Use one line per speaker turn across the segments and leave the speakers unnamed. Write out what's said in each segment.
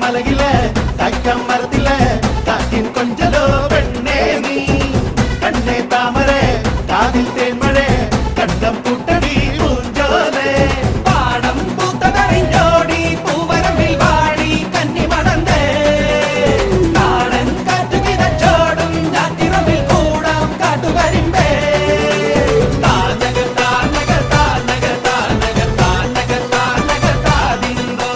மலையில தக்கம் மரத்தில காட்டின் கொஞ்சலோ பெண்ணே நீ கண்ணே தாமரை காதில் தேன்மழை கண்டம் பூட்டடி பூஞ்சோலே பாடம் பூத்ததறிஞ்சோடி பூவரம்பில் வாடி கன்னி மடந்தே காடன் காட்டு விதச்சோடும் ஜாத்திரமில் கூடம் காட்டு வரிம்பே தானகர் தானகர் தானகர் தானகர் தானகர் தானகர் தாதிந்தோ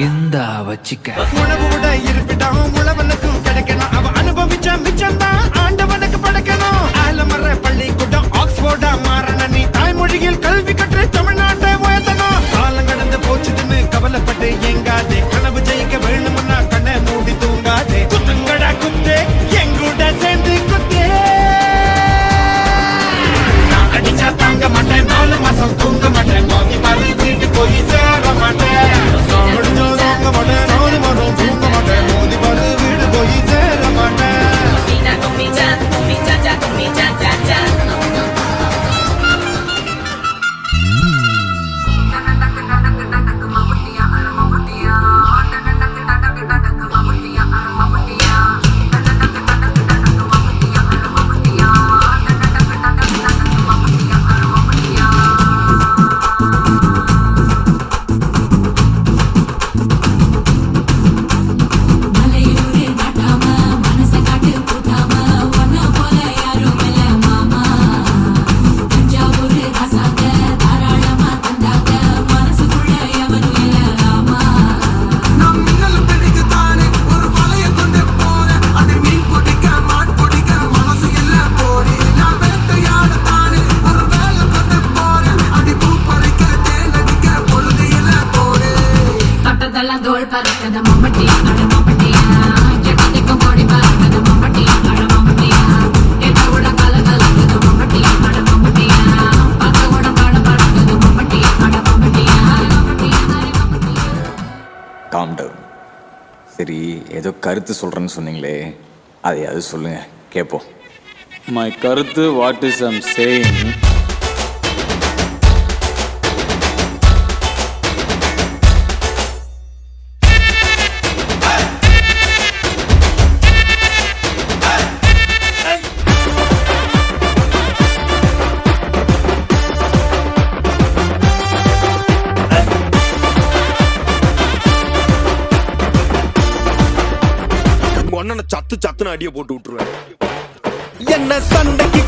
இந்தா வச்சிக்க
உணவு விட இருப்பிடம் உழவனுக்கும் கிடைக்கணும் அவ அனுபவிச்ச மிச்சம் தான் ஆண்டவனுக்கு படைக்கணும் ஆலமர பள்ளிக்கூடம் ஆக்ஸ்போர்டா மாறன நீ தாய்மொழியில் கல்வி கற்று தமிழ்நாட்டை உயர்த்தணும் காலம் கடந்து போச்சுதுன்னு கவலைப்பட்டு எங்காதே கனவு ஜெயிக்க வேணும்னா கண்ணை மூடி தூங்காதே குத்துங்கடா குத்தே எங்கூட சேர்ந்து குத்தே நான் அடிச்சா தாங்க மாட்டேன் 4 மாசம் தூங்க மாட்டேன் மோதி மாதிரி வீட்டு போய் சேர மாட்டேன்
சரி, ஏதோ கருத்து சொல்றேன்னு சொன்னீங்களே, அதையாவது சொல்லுங்க கேட்போம்.
மை கருத்து வாட் இஸ் ஐம் சேயிங்,
சத்து சத்துன்னு அடிய போட்டு விட்டுருவேன்.
என்ன சண்டைக்கு